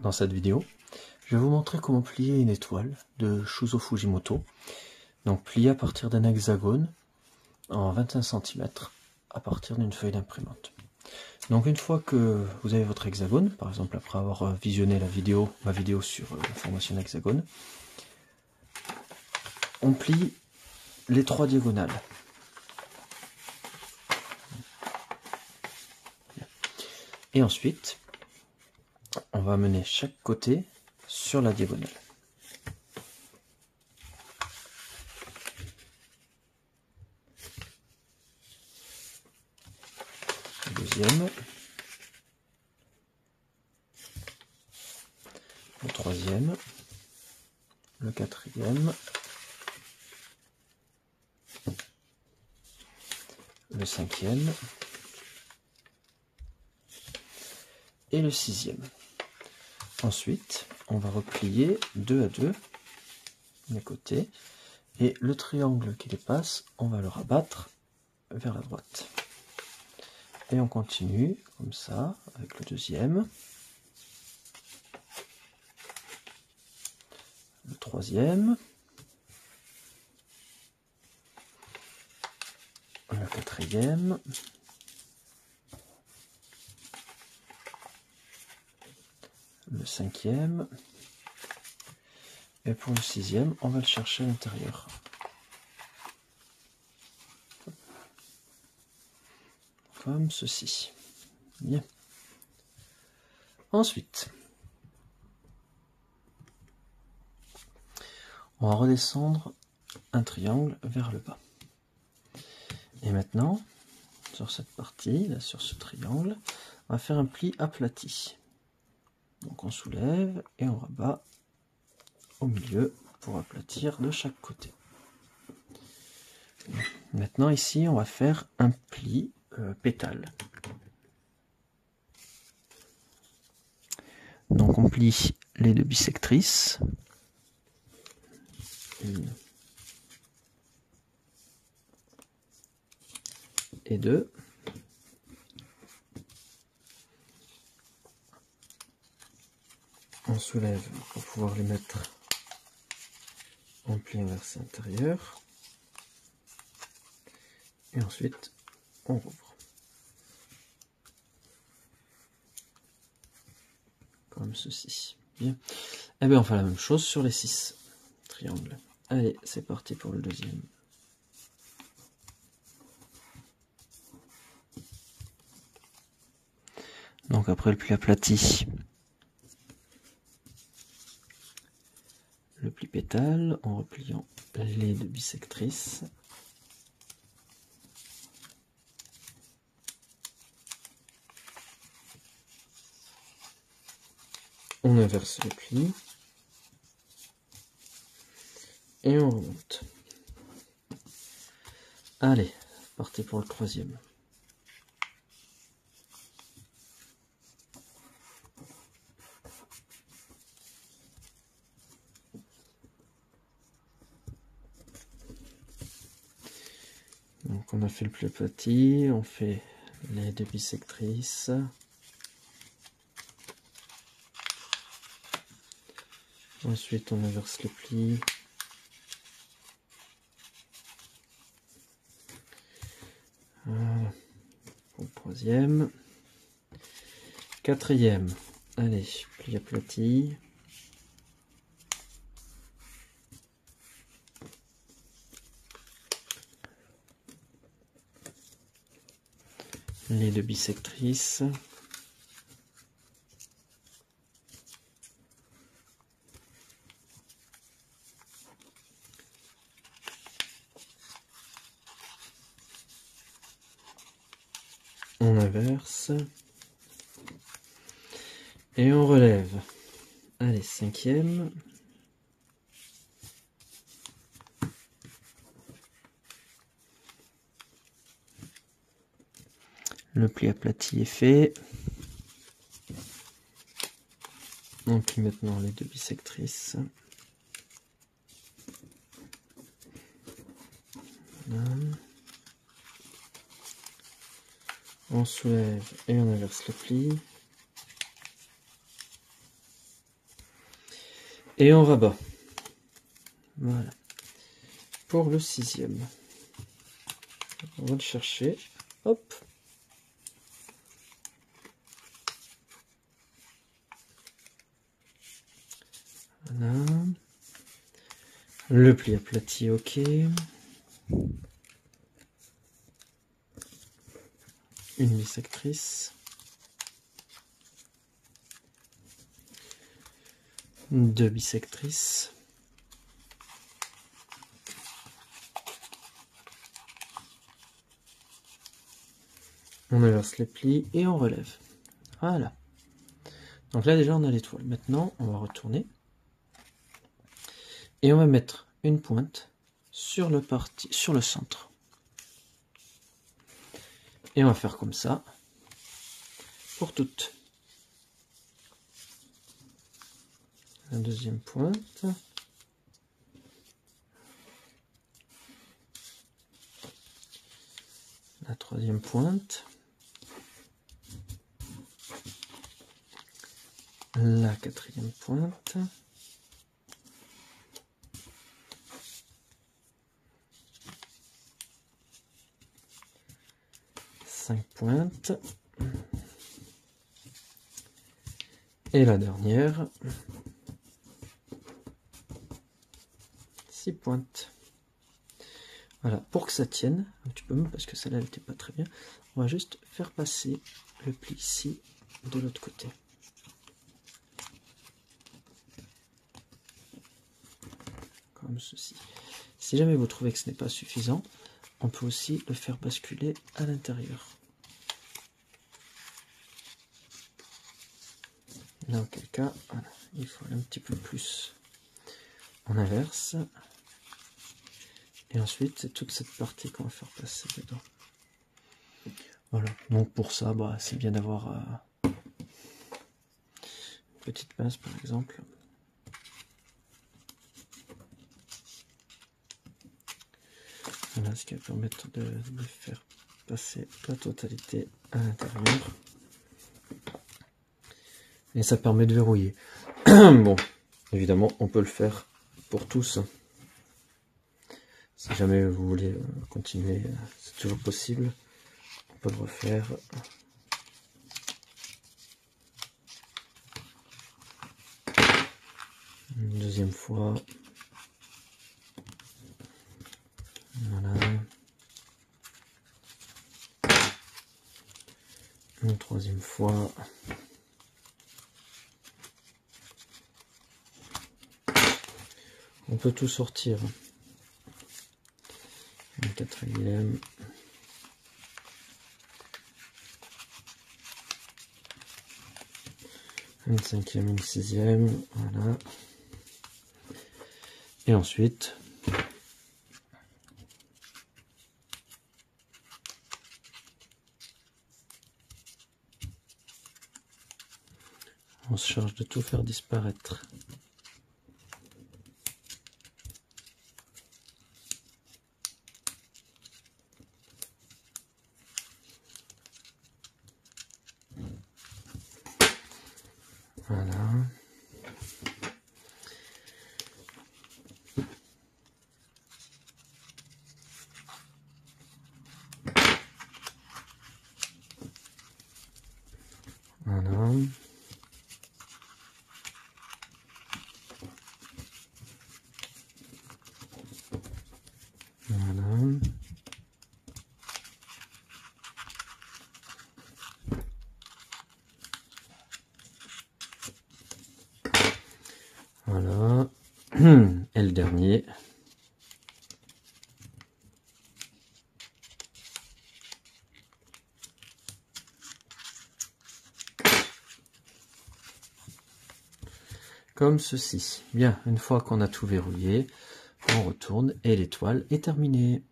Dans cette vidéo, je vais vous montrer comment plier une étoile de Shuzo Fujimoto. Donc plier à partir d'un hexagone en 25 cm à partir d'une feuille d'imprimante. Donc une fois que vous avez votre hexagone, par exemple après avoir visionné ma vidéo sur la formation d'hexagone, on plie les 3 diagonales. Et ensuite, on va amener chaque côté sur la diagonale. Le deuxième, le troisième, le quatrième, le cinquième et le sixième. Ensuite, on va replier 2 à 2 les côtés et le triangle qui dépasse, on va le rabattre vers la droite. Et on continue comme ça avec le deuxième, le troisième, le quatrième, le cinquième, et pour le sixième, on va le chercher à l'intérieur. Comme ceci. Bien. Ensuite, on va redescendre un triangle vers le bas. Et maintenant, sur cette partie, là, sur ce triangle, on va faire un pli aplati. Donc on soulève et on rabat au milieu pour aplatir de chaque côté. Maintenant ici, on va faire un pli pétale. Donc on plie les 2 bissectrices. Une et 2. On soulève pour pouvoir les mettre en pli inversé intérieur. Et ensuite, on rouvre. Comme ceci. Bien. Et bien on fait la même chose sur les 6 triangles. Allez, c'est parti pour le deuxième. Donc après le pli aplati, le pli pétale en repliant les 2 bissectrices. On inverse le pli et on remonte. Allez, partez pour le troisième. Donc on a fait le pli aplati, on fait les 2 bissectrices. Ensuite on inverse le pli. Voilà. Pour le troisième. Quatrième. Allez, pli aplati. Les 2 bissectrices. On inverse. Et on relève. Allez, cinquième. Le pli aplati est fait. On plie maintenant les 2 bissectrices. Voilà. On soulève et on inverse le pli. Et on rabat. Voilà. Pour le 6e. On va le chercher. Hop. Voilà. Le pli aplati, ok. Une bissectrice. 2 bissectrices. On inverse les plis et on relève. Voilà. Donc là déjà on a l'étoile. Maintenant on va retourner. Et on va mettre une pointe sur le centre. Et on va faire comme ça pour toutes. La deuxième pointe. La troisième pointe. La quatrième pointe. Cinq pointes. Et la dernière. 6 pointes. Voilà, pour que ça tienne un petit peu, parce que celle-là elle n'était pas très bien, on va juste faire passer le pli ici de l'autre côté. Comme ceci. Si jamais vous trouvez que ce n'est pas suffisant, on peut aussi le faire basculer à l'intérieur. Dans quel cas, voilà, il faut aller un petit peu plus. On inverse. Et ensuite, c'est toute cette partie qu'on va faire passer dedans. Voilà, donc pour ça, bah, c'est bien d'avoir une petite pince par exemple. Voilà, ce qui va permettre de faire passer la totalité à l'intérieur. Et ça permet de verrouiller. Bon, évidemment, on peut le faire pour tous. Si jamais vous voulez continuer, c'est toujours possible. On peut le refaire. Une deuxième fois. Voilà. Une troisième fois. On peut tout sortir. Une quatrième. Une cinquième, une sixième. Voilà. Et ensuite, on se charge de tout faire disparaître. Voilà. Voilà. Voilà. Voilà. Et le dernier. Comme ceci. Bien, une fois qu'on a tout verrouillé, on retourne et l'étoile est terminée.